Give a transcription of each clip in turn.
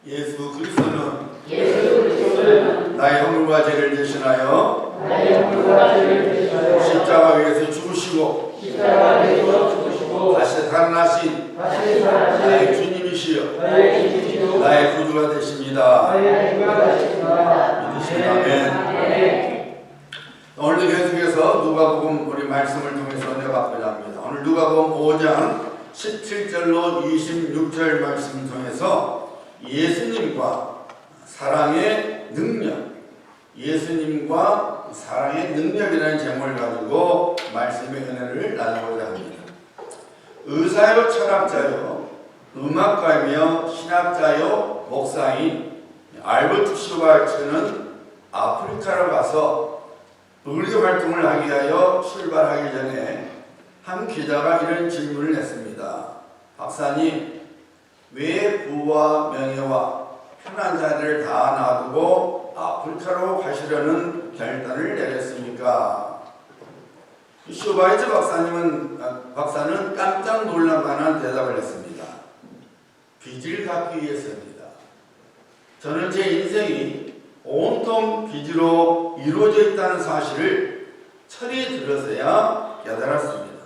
예수 그리스도는 나의 허물과 죄를 대신하여 십자가 위에서 죽으시고 다시 살아나신 나의 주님이시여 나의 구주가 되십니다. 믿으시면 아멘. 오늘도 계속해서 누가복음 우리 말씀을 통해서 내받고자 합니다. 오늘 누가복음 5장 17절로 26절 말씀을 통해서 예수님과 사랑의 능력, 예수님과 사랑의 능력이라는 제목을 가지고 말씀의 은혜를 나누고자 합니다. 의사요 철학자요 음악가이며 신학자요 목사인 알버트 슈발츠는 아프리카로 가서 의료 활동을 하기 위하여 출발하기 전에 한 기자가 이런 질문을 했습니다. 박사님, 왜 부와 명예와 편한 자리를 다 놔두고 아프리카로 가시려는 결단을 내렸습니까? 슈바이츠 박사는 깜짝 놀랄 만한 대답을 했습니다. 빚을 갚기 위해서입니다. 저는 제 인생이 온통 빚으로 이루어져 있다는 사실을 철이 들어서야 깨달았습니다.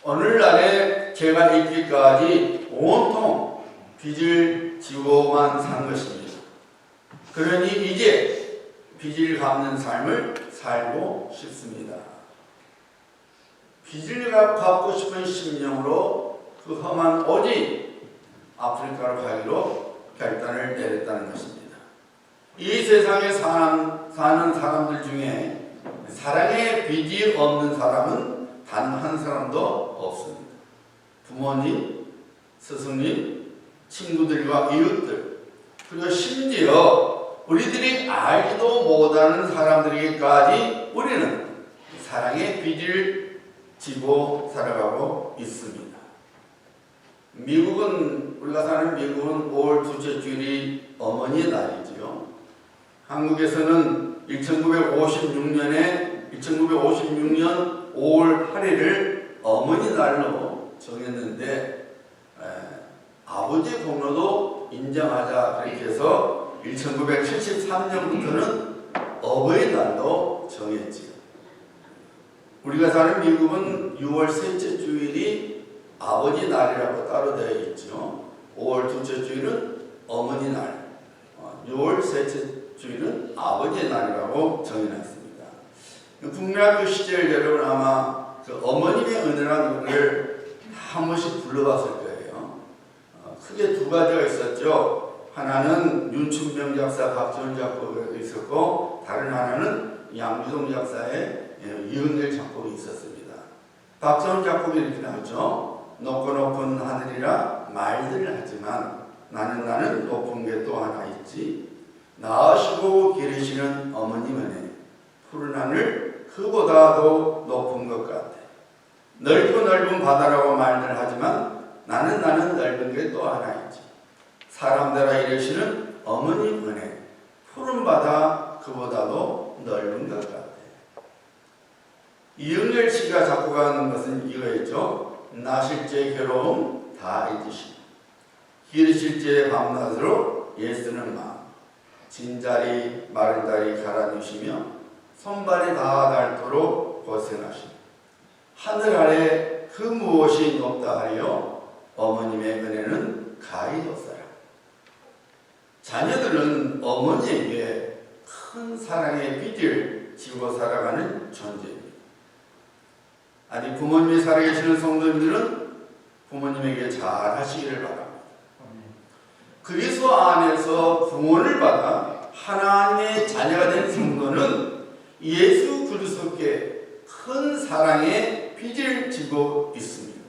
오늘날에 제가 있기까지 온통 빚을 지고만 산 것입니다. 그러니 이제 빚을 갚는 삶을 살고 싶습니다. 빚을 갚고 싶은 심령으로 그 험한 오직 아프리카로 가기로 결단을 내렸다는 것입니다. 이 세상에 사는 사람들 중에 사랑의 빚이 없는 사람은 단 한 사람도 없습니다. 부모님, 스승님, 친구들과 이웃들, 그리고 심지어 우리들이 알지도 못하는 사람들에게까지 우리는 사랑의 빚을 지고 살아가고 있습니다. 우리가 사는 미국은 5월 둘째 주일이 어머니의 날이지요. 한국에서는 1956년 5월 8일을 어머니 날로 정했는데 아버지의 공로도 인정하자 그렇게 해서 1973년부터는 어버이날로 정했지요. 우리가 사는 미국은 6월 셋째 주일이 아버지 날이라고 따로 되어 있죠. 5월 둘째 주일은 어머니 날, 6월 셋째 주일은 아버지의 날이라고 정해놨습니다. 국민학교 시절 여러분 아마 그 어머님의 은혜라는 노래를 한 번씩 불러봤을 거예요. 크게 두 가지가 있었죠. 하나는 윤춘병 작사, 박지원 작곡이 있었고 다른 하나는 양주동 작사의 이은결 작곡이 있었습니다. 박지원 작곡이 이렇게 나오죠. 높고 높은 하늘이라 말들을 하지만 나는 높은 게 또 하나 있지. 낳으시고 기르시는 어머님 은혜 푸른 하늘 그보다도 높은 것 같아. 넓고 넓은 바다라고 말들 하지만 나는 넓은 게 또 하나 있지. 사람들아 이르시는 어머님 은혜 푸른 바다 그보다도 넓은 것 같아. 이은결 씨가 작곡한 것은 이거였죠. 나실 제 괴로움 다 잊으시고 기르실 제 밤낮으로 예쓰는 마음 진자리 마른 다리 갈아주시며 손발이 다 닳도록 고생하시며 하늘 아래 그 무엇이 높다 하여 어머님의 은혜는 가히 높사라. 자녀들은 어머니에게 큰 사랑의 빚을 지고 살아가는 존재입니다. 아직 부모님이 살아계시는 성도님들은 부모님에게 잘 하시기를 바랍니다. 그리스도 안에서 구원을 받아 하나님의 자녀가 된 성도는 예수 그리스도께 큰 사랑의 빚을 지고 있습니다.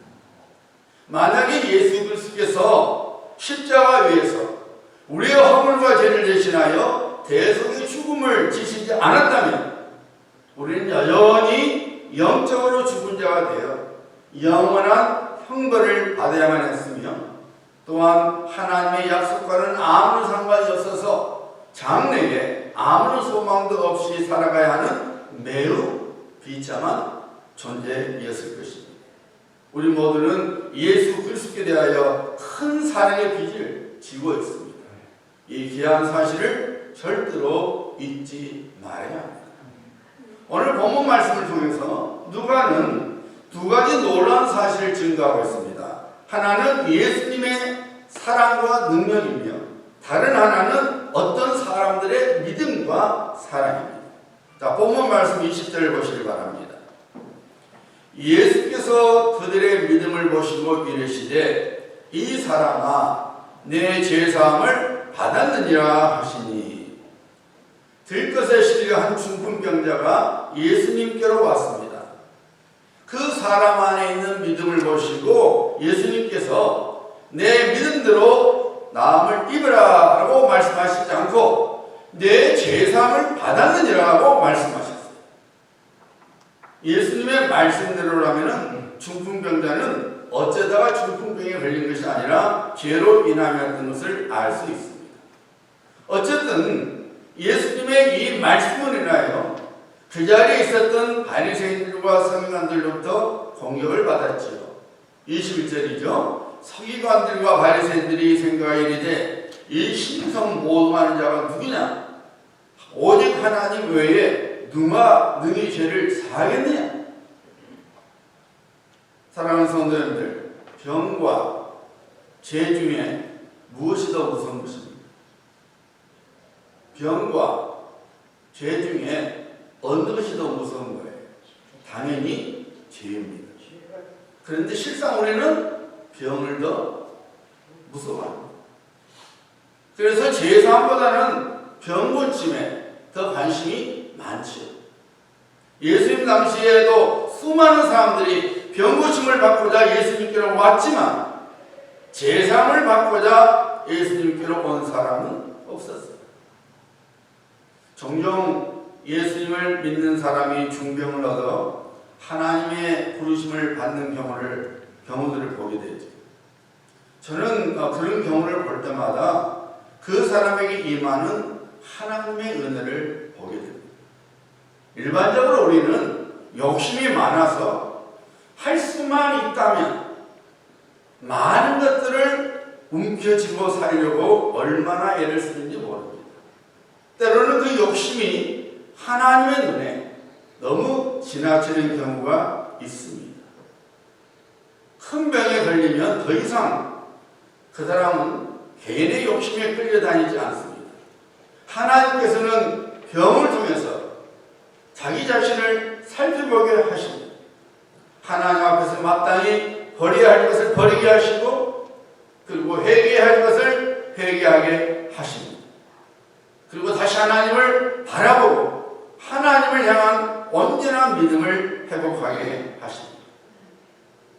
만약에 예수 그리스도께서 십자가 위에서 우리의 허물과 죄를 대신하여 대속의 죽음을 지시지 않았다면 우리는 여전히 영적으로 죽은 자가 되어 영원한 형벌을 받아야만 했으며 또한 하나님의 약속과는 아무런 상관이 없어서 장래에 아무런 소망도 없이 살아가야 하는 매우 비참한 존재였을 것입니다. 우리 모두는 예수 그리스도께 대하여 큰 사랑의 빚을 지고 있습니다. 이 귀한 사실을 절대로 잊지 말아야 합니다. 오늘 본문 말씀을 통해서 누가는 두 가지 놀라운 사실을 증거하고 있습니다. 하나는 예수님의 사랑과 능력이며 다른 하나는 어떤 사람들의 믿음과 사랑입니다. 자, 본문 말씀 20절을 보시기 바랍니다. 예수께서 그들의 믿음을 보시고 이르시되 이 사람아 내 죄사함을 받았느니라 하시니 들것에 실려 한 중풍병자가 예수님께로 왔습니다. 그 사람 안에 있는 믿음을 보시고 예수님께서 내 믿음대로 나음을 입으라 라고 말씀하시지 않고 내 죄사함을 받았느니라고 말씀하셨어요. 예수님의 말씀대로라면 중풍병자는 어쩌다가 중풍병에 걸린 것이 아니라 죄로 인하였던 것을 알 수 있습니다. 어쨌든 예수님의 이 말씀을 인하여 그 자리에 있었던 바리새인들과 서기관들로부터 공격을 받았지요. 21절이죠. 서기관들과 바리새인들이 생각하이르되 이 신성 모독하는 자가 누구냐? 오직 하나님 외에 누가 능히 죄를 사하겠느냐? 사랑하는 성도님들, 병과 죄 중에 무엇이 더 무서운 것입니까? 병과 죄 중에 어느 것이 더 무서운 거예요? 당연히 죄입니다. 그런데 실상 우리는 병을 더 무서워합니다. 그래서 죄사함보다는 병 고침에 더 관심이 많죠. 예수님 당시에도 수많은 사람들이 병 고침을 받고자 예수님께로 왔지만 죄사함을 받고자 예수님께로 온 사람은 없었어요. 종종 예수님을 믿는 사람이 중병을 얻어 하나님의 부르심을 받는 경우들을 보게 되죠. 저는 그런 경우를 볼 때마다 그 사람에게 임하는 하나님의 은혜를 보게 됩니다. 일반적으로 우리는 욕심이 많아서 할 수만 있다면 많은 것들을 움켜쥐고 살려고 얼마나 애를 쓰는지 모릅니다. 때로는 그 욕심이 하나님의 눈에 너무 지나치는 경우가 있습니다. 큰 병에 걸리면 더 이상 그 사람은 개인의 욕심에 끌려다니지 않습니다. 하나님께서는 병을 통해서 자기 자신을 살펴보게 하십니다. 하나님 앞에서 마땅히 버려야 할 것을 버리게 하시고 그리고 회개해야 할 것을 회개하게 하십니다. 그리고 다시 하나님을 바라보고 하나님을 향한 온전한 믿음을 회복하게 하십니다.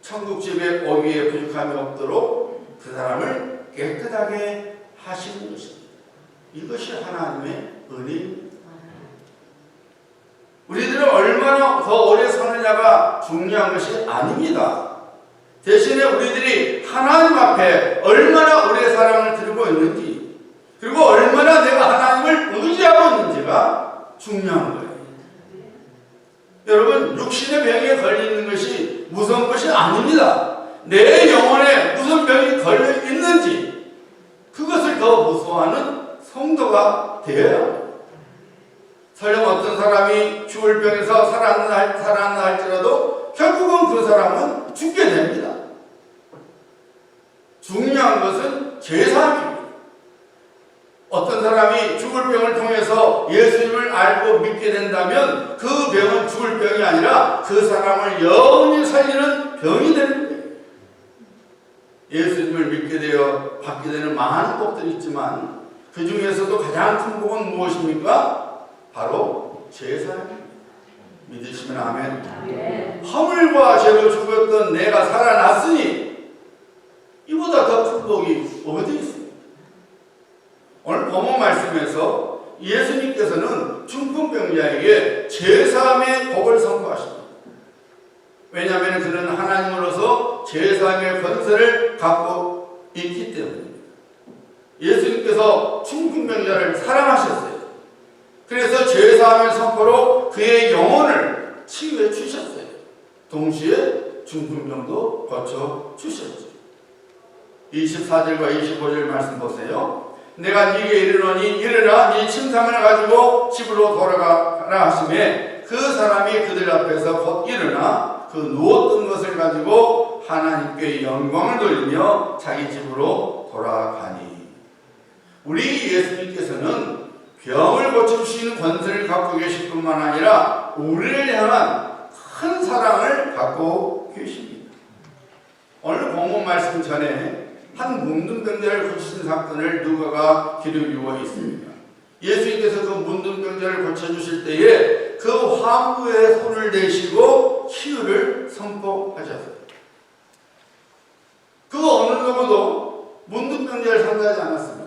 천국집에 오기에 부족함이 없도록 그 사람을 깨끗하게 하시는 것입니다. 이것이 하나님의 은혜입니다. 우리들은 얼마나 더 오래 사느냐가 중요한 것이 아닙니다. 대신에 우리들이 하나님 앞에 얼마나 오래 사랑을 드리고 있는지 그리고 얼마나 내가 하나님을 의지하고 있는지가 중요한 거예요. 여러분, 육신의 병에 걸리는 것이 무서운 것이 아닙니다. 내 영혼에 무슨 병이 걸려 있는지 그것을 더 무서워하는 성도가 되어야 합니다. 설령 어떤 사람이 죽을 병에서 살아난다 할지라도 결국은 그 사람은 죽게 됩니다. 중요한 것은 죄사함입니다. 어떤 사람이 죽을 병을 통해서 예수님을 알고 믿게 된다면 그 병은 죽을 병이 아니라 그 사람을 영원히 살리는 병이 되는 거예요. 예수님을 믿게 되어 받게 되는 많은 복들이 있지만 그 중에서도 가장 큰 복은 무엇입니까? 바로 죄사함입니다. 믿으시면 아멘. 허물과 죄로 죽었던 내가 살아났으니 이보다 더 큰 복이 어디 있습니까? 오늘 본문 말씀에서 예수님께서는 중풍병자에게 죄사함의 복을 선포하십니다. 왜냐하면 그는 하나님으로서 죄사함의 권세를 갖고 있기 때문입니다. 예수님께서 중풍병자를 사랑하셨어요. 그래서 죄사함의 선포로 그의 영혼을 치유해 주셨어요. 동시에 중풍병도 고쳐 주셨죠. 24절과 25절 말씀 보세요. 내가 네게 이르노니 일어나 네 침상을 가지고 집으로 돌아가라 하시매 그 사람이 그들 앞에서 곧 일어나 그 누웠던 것을 가지고 하나님께 영광을 돌리며 자기 집으로 돌아가니. 우리 예수님께서는 병을 고쳐주시는 권세를 갖고 계실 뿐만 아니라 우리를 향한 큰 사랑을 갖고 계십니다. 오늘 본문 말씀 전에 한 문둥병자를 고치신 사건을 누가가 기록하고 있습니다. 예수님께서 그 문둥병자를 고쳐주실 때에 그 환부의 손을 대시고 치유를 선포하셨어요. 그 어느 누구도 문둥병자를 상대하지 않았습니다.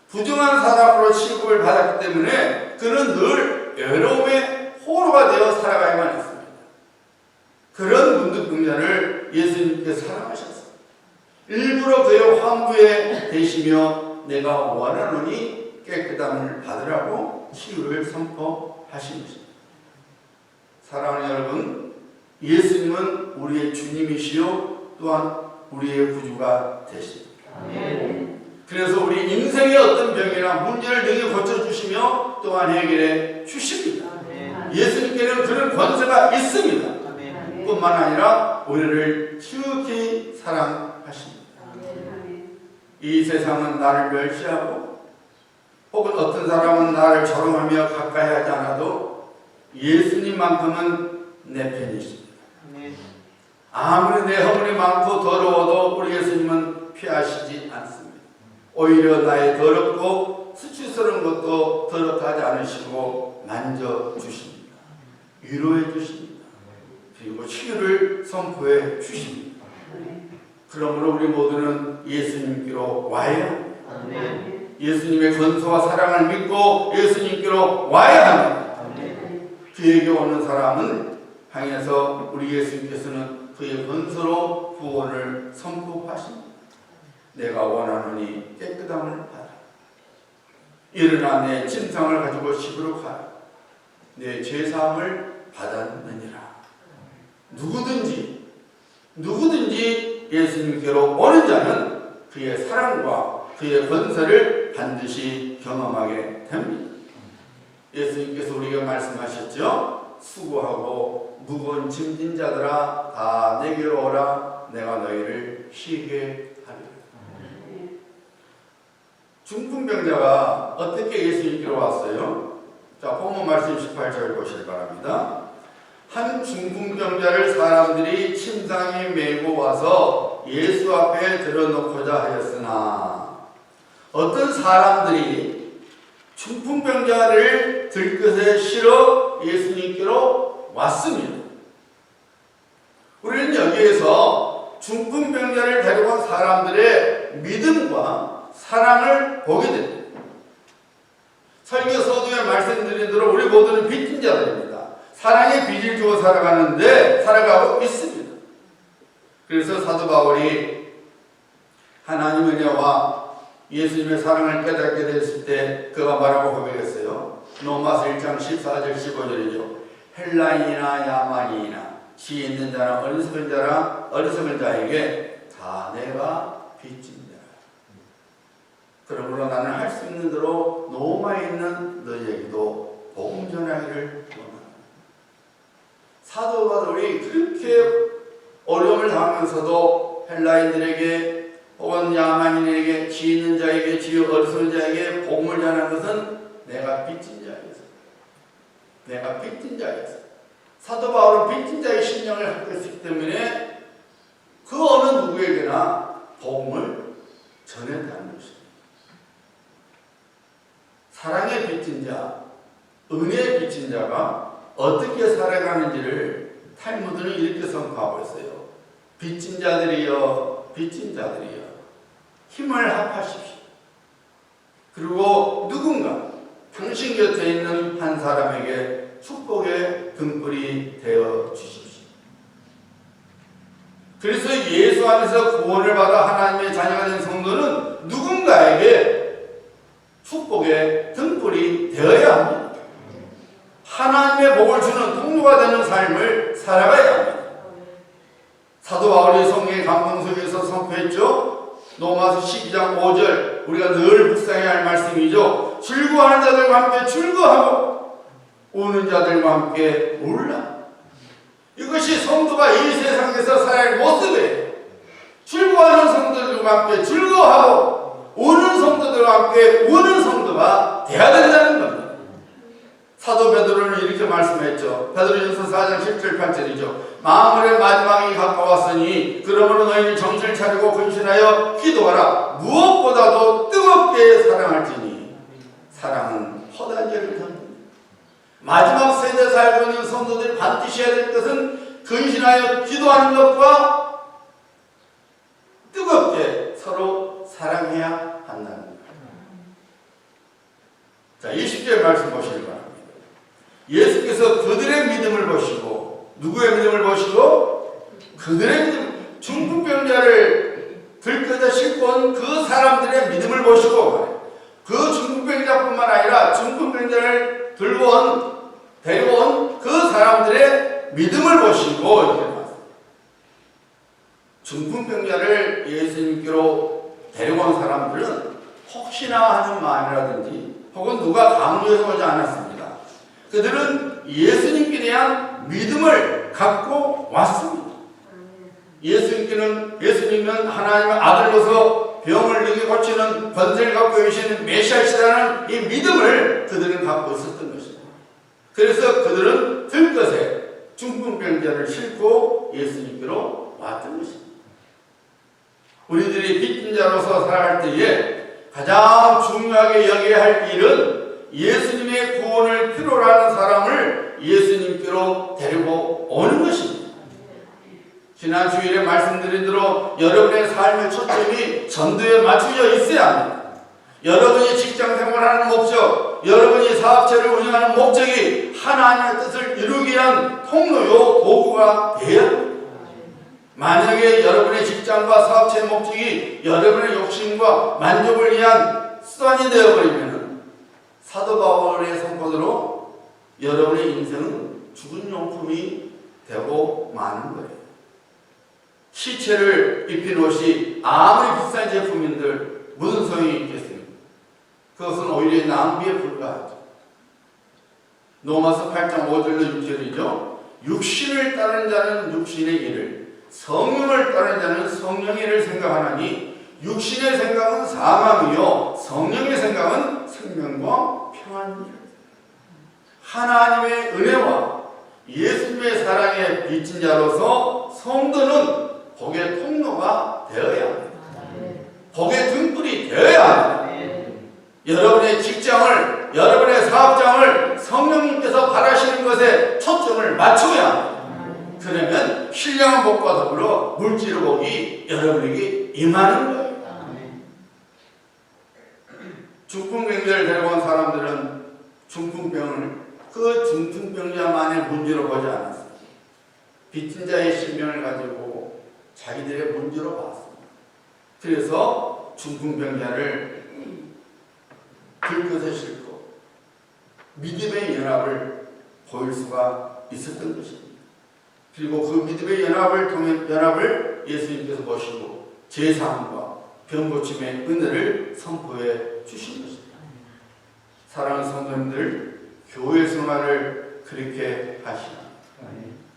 부정한 사람으로 취급을 받았기 때문에 그는 늘 외로움의 포로가 되어 살아가야만 했습니다. 그런 문둥병자를 예수님께서 사랑하셨어요. 일부러 그의 환부에 대시며 내가 원하노니 깨끗함을 받으라고 치유를 선포하신 것입니다. 사랑하는 여러분, 예수님은 우리의 주님이시요 또한 우리의 구주가 되십니다. 그래서 우리 인생의 어떤 병이나 문제를 능히 고쳐주시며 또한 해결해 주십니다. 예수님께는 그런 권세가 있습니다. 뿐만 아니라 우리를 지극히 사랑하십니다. 이 세상은 나를 멸시하고 혹은 어떤 사람은 나를 조롱하며 가까이 하지 않아도 예수님만큼은 내 편이십니다. 아무리 내 허물이 많고 더러워도 우리 예수님은 피하시지 않습니다. 오히려 나의 더럽고 수치스러운 것도 더럽게 않으시고 만져주십니다. 위로해 주십니다. 그리고 치유를 선포해 주십니다. 그러므로 우리 모두는 예수님께로 와야 합니다. 예수님의 권소와 사랑을 믿고 예수님께로 와야 합니다. 그에게 오는 사람은 향해서 우리 예수님께서는 그의 권소로 구원을 선포하십니다. 내가 원하노니 깨끗함을 받아. 일어나 내 침상을 가지고 집으로 가라. 내 죄사함을 받았느니라. 누구든지 예수님께로 오는 자는 그의 사랑과 그의 권세를 반드시 경험하게 됩니다. 예수님께서 우리에게 말씀하셨죠. 수고하고 무거운 짐진 자들아 다 내게로 오라. 내가 너희를 쉬게 하리라. 중풍병자가 어떻게 예수님께로 왔어요? 자, 본문 말씀 18절 보시기 바랍니다. 한 중풍병자를 사람들이 침상에 메고 와서 예수 앞에 들어놓고자 하였으나 어떤 사람들이 중풍병자를 들것에 실어 예수님께로 왔습니다. 우리는 여기에서 중풍병자를 데리고 온 사람들의 믿음과 사랑을 보게 됩니다. 설교 서두에 말씀드린 대로 우리 모두는 빚진 자들입니다. 사랑의 빚을 주고 살아가고 있습니다. 그래서 사도 바울이 하나님 은혜와 예수님의 사랑을 깨닫게 됐을 때 그가 뭐라고 고백했어요? 로마서 1장 14절 15절이죠. 헬라인이나 야만인이나 지혜 있는 자나 어리석은 자에게 다 내가 빚진 자라. 그러므로 나는 할 수 있는 대로 로마에 있는 너희에게도 복음 전하기를 원한다. 사도 바울이 그렇게 어려움을 당하면서도 헬라인들에게 혹은 야만인에게 지혜 있는 자에게 지혜 어리석은 자에게 복음을 전하는 것은 내가 빚진 자였어. 사도 바울은 빚진 자의 심령을 갖고 있기 때문에 그 어느 누구에게나 복음을 전했다는 것입니다. 사랑의 빚진 자, 은혜의 빚진 자가 어떻게 살아가는지를 탈무드는 이렇게 선포하고 있어요. 빚진 자들이여 힘을 합하십시오. 그리고 누군가 당신 곁에 있는 한 사람에게 축복의 등불이 되어 주십시오. 그래서 예수 안에서 구원을 받아 하나님의 자녀가 된 성도는 누군가에게 축복의 등불이 되어야 합니다. 하나님의 복을 주는 통로가 되는 삶을 살아가야 합니다. 사도 바울이 성경의 감동 속에서 선포했죠. 로마서 12장 5절 우리가 늘 묵상해야 할 말씀이죠. 즐거워하는 자들과 함께 즐거워하고 우는 자들과 함께 울라. 이것이 성도가 이 세상에서 살아야 할 모습이에요. 즐거워하는 성도들과 함께 즐거워하고 우는 성도들과 함께 우는 성도가 되어야 된다는 겁니다. 사도 베드로는 이렇게 말씀했죠. 베드로전서 4장 17, 8절이죠. 만물의 마지막이 가까웠으니 그러므로 너희는 정신을 차리고 근신하여 기도하라. 무엇보다도 뜨겁게 사랑할지니 사랑은 헛된 죄를 덮는다. 마지막 세대에 살고 있는 성도들이 반드시 해야 될 것은 근신하여 기도하는 것과 뜨겁게 서로 사랑해야 한다는 거예요. 자, 20절 말씀 보시기 바랍니다. 예수께서 그들의 믿음을 보시고, 누구의 믿음을 보시고? 그들의 믿음, 중풍병자를 들끓여 싣고 온 그 사람들의 믿음을 보시고, 그 중풍병자뿐만 아니라 중풍병자를 데리고 온 그 사람들의 믿음을 보시고, 이렇게 나왔습니다. 중풍병자를 예수님께로 데리고 온 사람들은 혹시나 하는 마음이라든지 혹은 누가 강요해서 오지 않았습니다. 그들은 예수님께 대한 믿음을 갖고 왔습니다. 예수님은 하나님의 아들로서 병을 능히 고치는 권세를 갖고 계시는 메시아시라는 이 믿음을 그들은 갖고 있었던 것입니다. 그래서 그들은 들것에 중풍병자를 싣고 예수님께로 왔던 것입니다. 우리들이 빚진 자로서 살아갈 때에 가장 중요하게 여겨야 할 일은 예수님의 구원을 필요로 하는 사람을 예수님께로 데리고 오는 것입니다. 지난 주일에 말씀드린 대로 여러분의 삶의 초점이 전도에 맞춰져 있어야 합니다. 여러분이 직장 생활하는 목적, 여러분이 사업체를 운영하는 목적이 하나님의 뜻을 이루기 위한 통로요 도구가 되어야 합니다. 만약에 여러분의 직장과 사업체의 목적이 여러분의 욕심과 만족을 위한 수단이 되어버리면 사도 바울의 선포대로 여러분의 인생은 죽은 용품이 되고 마는 거예요. 시체를 입힌 옷이 아무리 비싼 제품인들 무슨 소용이 있겠습니까? 그것은 오히려 낭비에 불과하죠. 로마서 8장 5절로 6절이죠. 육신을 따르는 자는 육신의 일을, 성령을 따르는 자는 성령의 일을 생각하나니 육신의 생각은 사망이요 성령의 생각은 생명과 평안이라. 하나님의 은혜와 예수님의 사랑에 빚진 자로서 성도는 복의 통로가 되어야 합니다. 복의 등불이 되어야 합니다. 여러분의 직장을, 여러분의 사업장을 성령님께서 바라시는 것에 초점을 맞춰야 합니다. 그러면 신령한 복과 더불어 물질의 복이 여러분에게 임하는 거예요. 중풍병자를 데리고 온 사람들은 중풍병을 그 중풍병자만의 문제로 보지 않았습니다. 빚진 자의 신명을 가지고 자기들의 문제로 봤습니다. 그래서 중풍병자를 들것에 싣고 믿음의 연합을 보일 수가 있었던 것입니다. 그리고 그 믿음의 연합을 예수님께서 보시고 제사함과 병고침의 은혜를 선포해 주신 것입니다. 사랑하는 성도님들, 교회 생활을 그렇게 하시라.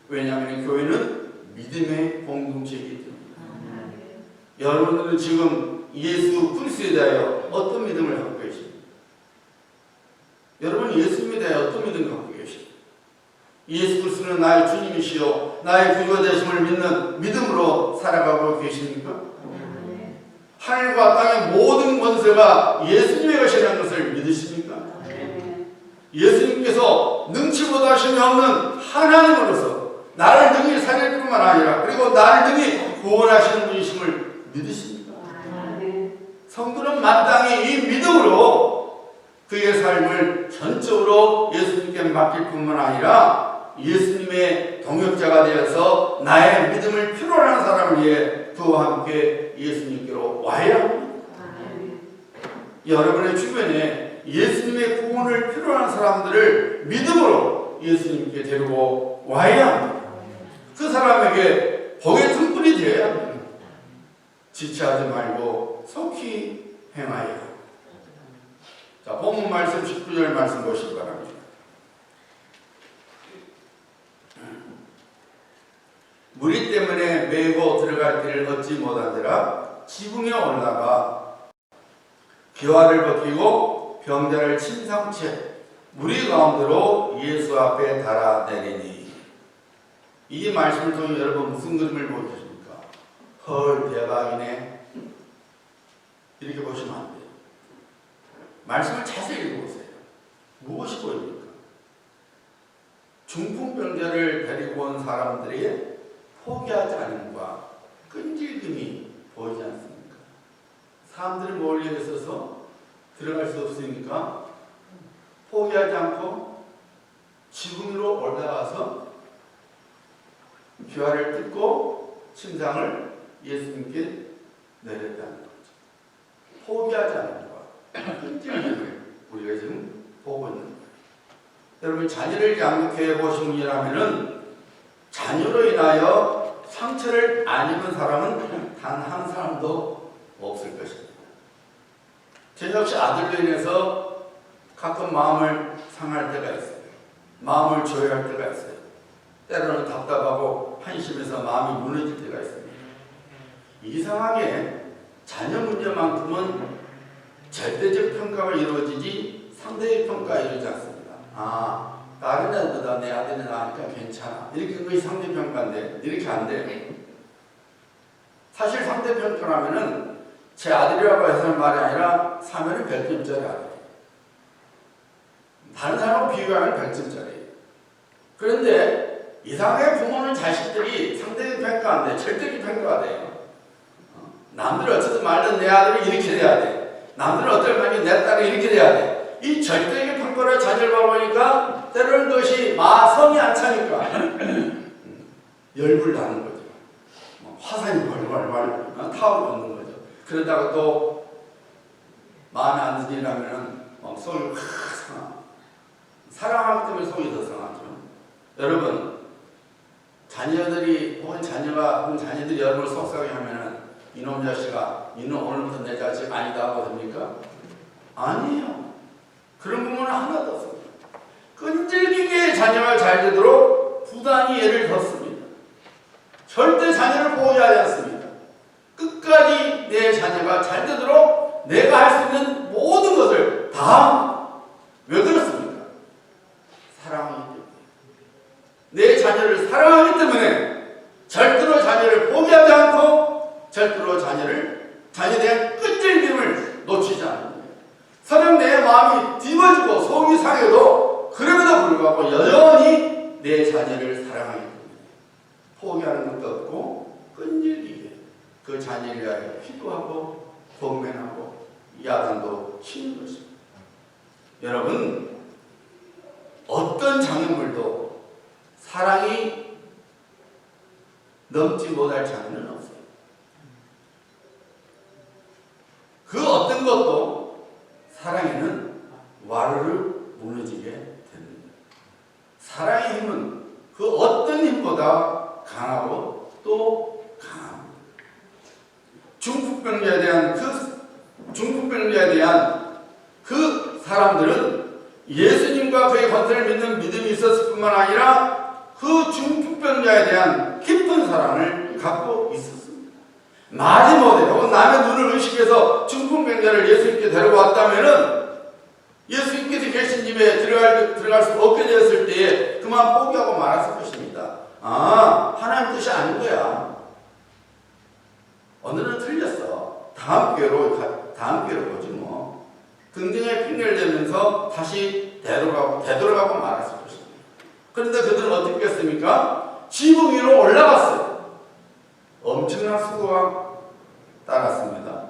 왜냐하면 교회는 믿음의 공동체이기 때문입니다. 여러분들은 지금 예수 그리스도에 대하여 어떤 믿음을 갖고 계십니까? 여러분 예수님에 대하여 어떤 믿음을 갖고 계십니까? 예수 그리스도는 나의 주님이시요 나의 구주가 되심을 믿는 믿음으로 살아가고 계십니까? 하늘과 땅의 모든 권세가 예수님의 것이라는 것을 믿으십니까? 예수님께서 능치 못하심이 없는 하나님으로서 나를 능히 살릴 뿐만 아니라 그리고 나를 능히 구원하시는 분이심을 믿으십니까? 성도는 마땅히 이 믿음으로 그의 삶을 전적으로 예수님께 맡길 뿐만 아니라 예수님의 동역자가 되어서 나의 믿음을 필요로 하는 사람을 위해 그와 함께 예수님께로 와야 합니다. 여러분의 주변에 예수님의 구원을 필요로 하는 사람들을 믿음으로 예수님께 데리고 와야 합니다. 그 사람에게 복의 등불이 되어야 합니다. 지체하지 말고 속히 행하여. 자, 본문 말씀 19절 말씀 보시기 바랍니다. 무리 때문에 메고 들어갈 길을 얻지 못하더라. 지붕에 올라가 기와를 벗기고 병자를 침상 채 무리 가운데로 예수 앞에 달아내리니. 이 말씀을 통해 여러분 무슨 그림을 보여주십니까? 헐, 대박이네. 이렇게 보시면 안 돼요. 말씀을 자세히 읽어보세요. 무엇이 보입니까? 중풍병자를 데리고 온 사람들이 포기하지 않음과 끈질김이 보이지 않습니까? 사람들이 몰려 있어서 들어갈 수 없으니까 포기하지 않고 지붕 위로 올라가서 귀화를 뜯고 침상을 예수님께 내렸다는 거죠. 포기하지 않는 것, 끈질김을 우리가 지금 보고 있는 거예요. 여러분, 자녀를 양육해 보신 분이라면은 자녀로 인하여 상처를 안 입은 사람은 단 한 사람도 없을 것입니다. 저 역시 아들로 인해서 가끔 마음을 상할 때가 있어요. 마음을 조여할 때가 있어요. 때로는 답답하고 한심해서 마음이 무너질 때가 있습니다. 이상하게 자녀 문제만큼은 절대적 평가가 이루어지지 상대적 평가가 이루어지지 않습니다. 아, 다른 애보다 내 아들이 나으니까 괜찮아. 이렇게 거의 상대평가인데 이렇게 안 돼요. 사실 상대평가라면은 제 아들이라고 해서는 말이 아니라 사면은 100점짜리 아들. 다른 사람하고 비교하면 100점짜리. 그런데 이상하게 부모는 자식들이 상대적 평가 안 돼. 절대적 평가가 돼요. 남들이 어쨌든 말든 내 아들이 이렇게 돼야 돼. 남들은 어떨 말이 내 딸이 이렇게 돼야 돼. 이 절대적 평가를 자녀를 봐보니까 때로는 그것이 마성이 안 차니까 열불 나는 거죠. 화산이 활활활 타오르는 거죠. 그러다가 또 마음에 안 드니라면은 속이 확 상하. 사랑하기 때문에 속이 더 상하죠. 여러분, 자녀들이 혹은 자녀들이 여러분을 속상하게 하면은 이놈 자식아, 이놈 오늘부터 내 자식 아니다 하고 됩니까? 아니에요. 그런 부모는 하나도 없습니다. 끈질기게 자녀가 잘 되도록 부단히 애를 뒀습니다. 절대 자녀를 포기하지 않습니다. 끝까지 내 자녀가 잘 되도록 내가 할 수 있는 모든 것을 다. 왜 그렇습니까? 사랑하기 때문에. 내 자녀를 사랑하기 때문에 절대로 자녀를 포기하지 않고 절대로 자녀에 대한 끈질김을 놓치지 않는 거예요. 설령 내 마음이 뒤집어지고 속이 상해도 그럼에도 불구하고 여전히 내 자녀를 사랑하기 때문에 포기하는 것도 없고 끈질기게 그 자녀를 위하여 기도하고 권면하고 야단도 치는 것입니다. 여러분, 어떤 장애물도 사랑이 넘지 못할 장애는 없어요. 그 어떤 것도 사랑에는 와르르 무너지게 됩니다. 사랑의 힘은 그 어떤 힘보다 강하고 또 강합니다. 중풍병자에 대한 그 사람들은 예수님과 그의 권세를 믿는 믿음이 있었을 뿐만 아니라 그 중풍병자에 대한 깊은 사랑을 갖고 있었습니다. 마지못해 남의 눈을 의식해서 중풍병자를 예수님께 데려왔다면은 예수님께서 계신 집에 들어갈 수 없게 되었을 때에 그만 포기하고 말았을 것입니다. 아, 하나님 뜻이 아닌 거야. 오늘은 틀렸어. 다음 기회로 보지 뭐. 등등의 핑계를 대면서 다시 되돌아가고 말았을 것입니다. 그런데 그들은 어떻게 했습니까? 지붕 위로 올라갔어요. 엄청난 수고가 따랐습니다.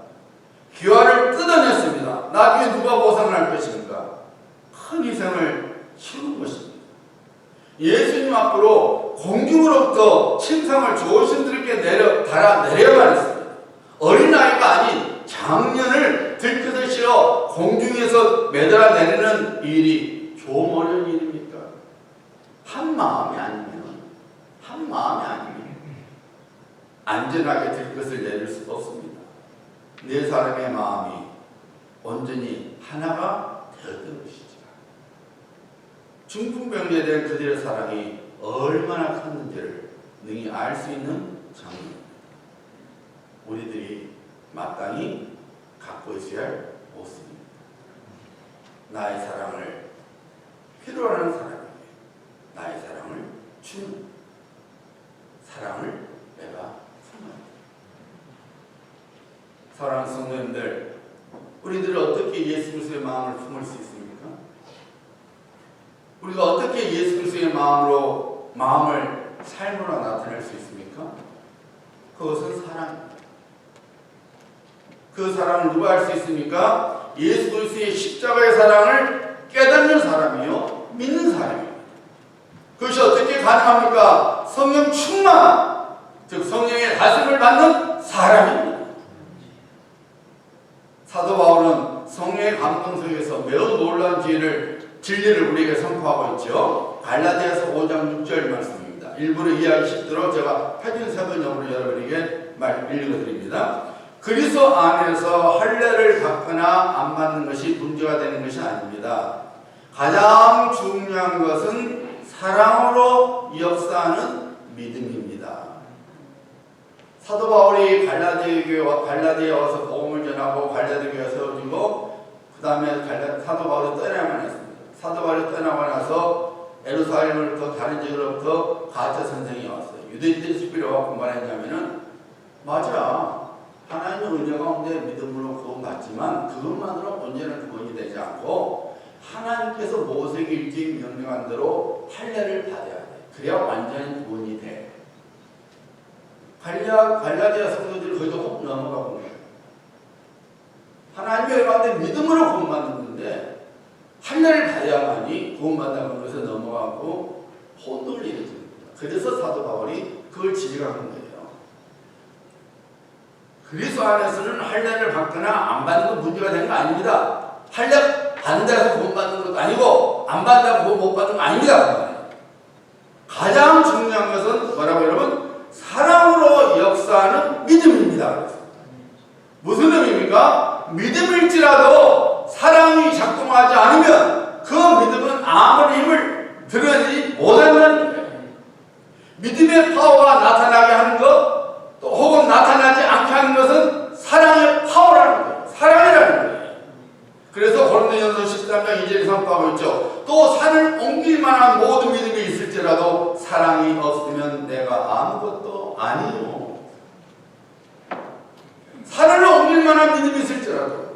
기와를 뜯어냈습니다. 나중에 누가 보상을 할 것입니까? 큰 희생을 치른 것입니다. 예수님 앞으로 공중으로부터 침상을 조심스럽게 내려만 했습니다. 어린아이가 아닌 장년을 들끓듯 실어 공중에서 매달아 내리는 일이 좀 어려운 일입니까? 한 마음이 아니면 안전하게 들것을 내릴 수 없습니다. 네 사람의 마음이 온전히 하나가 되었던 것이죠. 중풍병자에 대한 그들의 사랑이 얼마나 컸는지를 능히 알 수 있는 장면입니다. 우리들이 마땅히 갖고 있어야 할 모습입니다. 나의 사랑을 필요로 하는 사람에게 나의 사랑을 주는 사랑을 내가 품어야 사랑하는 성도님들, 우리들은 어떻게 예수 그리스도의 마음을 품을 수 있습니까? 우리가 어떻게 예수 그리스도의 마음으로 마음을 삶으로 나타낼 수 있습니까? 그것은 사랑입니다. 그 사랑을 누가 할 수 있습니까? 예수 그리스도의 십자가의 사랑을 깨닫는 사람이요, 믿는 사람입니다. 그것이 어떻게 가능합니까? 성령 충만, 즉 성령의 다스림을 받는 사람입니다. 사도 바울은 성령의 감동 속에서 매우 놀라운 진리를 우리에게 선포하고 있죠. 갈라디아서 5장 6절 말씀입니다. 일부러 이해하기 쉽도록 제가 표준세번역으로 여러분에게 읽어드립니다. 그리스도 안에서 할례를 받거나 안 받는 것이 문제가 되는 것이 아닙니다. 가장 중요한 것은 사랑으로 역사하는 믿음입니다. 사도 바울이 갈라디아에 와서 복음을 전하고 갈라디아 교회에 세워지고 그 다음에 사도 바울이 떠나야만 했습니다. 사도 바울이 떠나고 나서 예루살렘으로부터 다른 지역으로부터 가짜 선생이 왔어요. 유대인들이 특별히 와서 말했냐면은 맞아. 하나님의 은혜 가운데 믿음으로 구원받지만 그것만으로 언제는 구원이 되지 않고 하나님께서 모세에게 일찍 명령한 대로 할례를 받아야 돼. 그래야 완전히 구원이 돼. 갈라디아 성도들이 거기서 혹 넘어가고 거예요. 하나님의 가운데 믿음으로 구원받는 건데 할례를 받아야만이 구원받는다는 것에 넘어가고 혼돈을 일으킵니다. 그래서 사도 바울이 그걸 지적하는 거예요. 그리스도 안에서는 할례를 받거나 안 받는 건 문제가 되는 거 아닙니다. 할례 받는다고 구원받는 것도 아니고 안 받는다고 구원 못 받는 거 아닙니다. 가장 중요한 것은 뭐라고 여러분? 사랑으로 역사하는 믿음입니다. 무슨 의미입니까? 믿음일지라도 사랑이 작동하지 않으면 그 믿음은 아무리 힘을 드러내지 못한다는 거예요. 믿음의 파워가 나타나게 하는 것 또 혹은 나타나지 않게 하는 것은 사랑의 파워라는 거예요. 사랑이라는 거예요. 그래서 고린도전서 13장 2절에 선포하고 있죠. 또 산을 옮길 만한 모든 믿음이 있을지라도 사랑이 없으면 내가 아무것도 아니요. 산을 옮길 만한 믿음이 있을지라도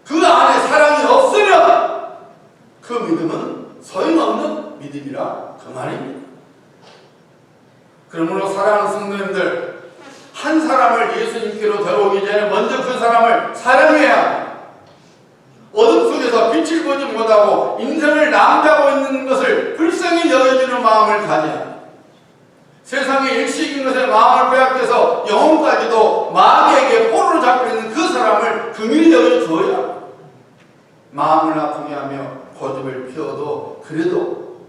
그 안에 사랑이 없으면 그 믿음은 소용없는 믿음이라 그 말입니다. 그러므로 사랑하는 성도님들, 한 사람을 예수님께로 데려오기 전에 먼저 그 사람을 사랑해야 합니다. 어둠 속에서 빛을 보지 못하고 인생을 낭비하고 있는 것을 불쌍히 여겨주는 마음을 가져야 합니다. 세상의 일시적인 것에 마음을 빼앗겨서 영혼까지도 마귀에게 포로로 잡고 있는 그 사람을 긍휼히 여겨줘야 합니다. 마음을 아프게 하며 고집을 피워도 그래도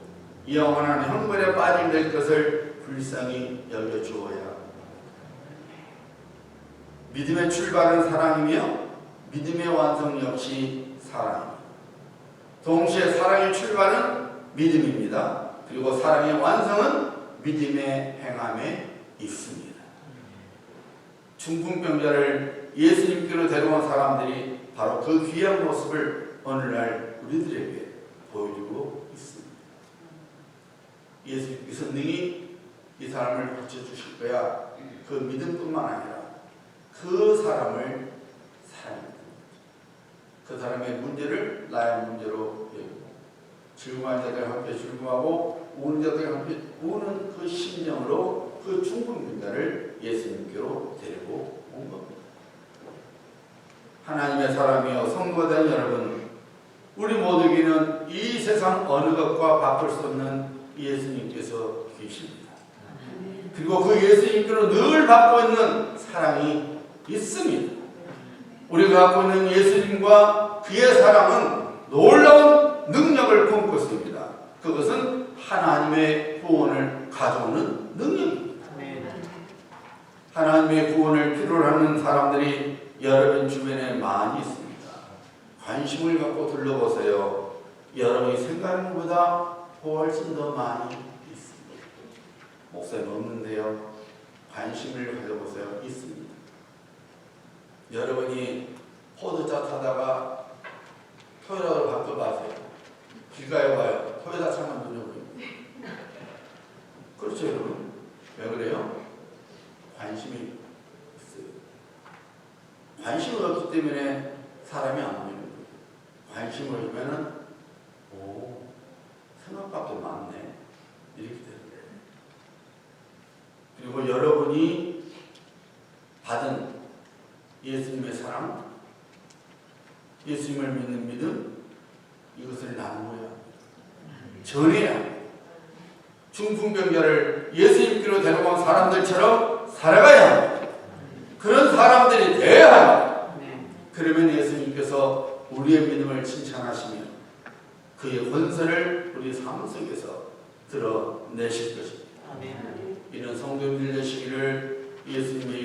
영원한 형벌에 빠지게 될 것을 불쌍히 여겨주어야 합니다. 믿음의 출발은 사랑이며 믿음의 완성 역시 사랑입니다. 동시에 사랑의 출발은 믿음입니다. 그리고 사랑의 완성은 믿음의 행함에 있습니다. 중풍병자를 예수님께로 데려온 사람들이 바로 그 귀한 모습을 오늘날 우리들에게 보여주고 있습니다. 예수님께서 능히 이 사람을 고쳐주실 거야. 그 믿음뿐만 아니라 그 사람을 사랑합니다. 그 사람의 문제를 나의 문제로 여기고 즐거운 자들 함께 즐거워하고 우는 자들 함께 우는 그 심령으로 그 중풍병자를 예수님께로 데리고 온 겁니다. 하나님의 사람이여 성도된 여러분, 우리 모두에게는 이 세상 어느 것과 바꿀 수 없는 예수님께서 계십니다. 그리고 그 예수님께로 늘 받고 있는 사랑이 있습니다. 우리가 갖고 있는 예수님과 그의 사랑은 놀라운 능력을 품고 있습니다. 그것은 하나님의 구원을 가져오는 능력입니다. 하나님의 구원을 필요로 하는 사람들이 여러분 주변에 많이 있습니다. 관심을 갖고 둘러보세요. 여러분이 생각하는 것보다 훨씬 더 많이 있습니다. 목사님 없는데요. 관심을 가져보세요. 있습니다. 여러분이 포도차 타다가 토요타를 바꿔봐세요. 길가에 봐요. 토요타 차만 눈에 보입니다. 그렇죠, 여러분? 왜 그래요? 관심이 있어요. 관심이 없기 때문에 사람이 안 보이는 거예요. 관심을 주면은 오, 생각밖에 많네. 이렇게 되는 거예요. 그리고 여러분이 받은 예수님의 사랑, 예수님을 믿는 믿음, 이것을 나누어야 합니다. 전해야 합니다. 중풍병자를 예수님께로 데려간 사람들처럼 살아가야 합니다. 그런 사람들이 돼야 합니다. 그러면 예수님께서 우리의 믿음을 칭찬하시며 그의 권세를 우리 삶 속에서 드러내실 것입니다. 이런 성도님들 되시기를 예수님의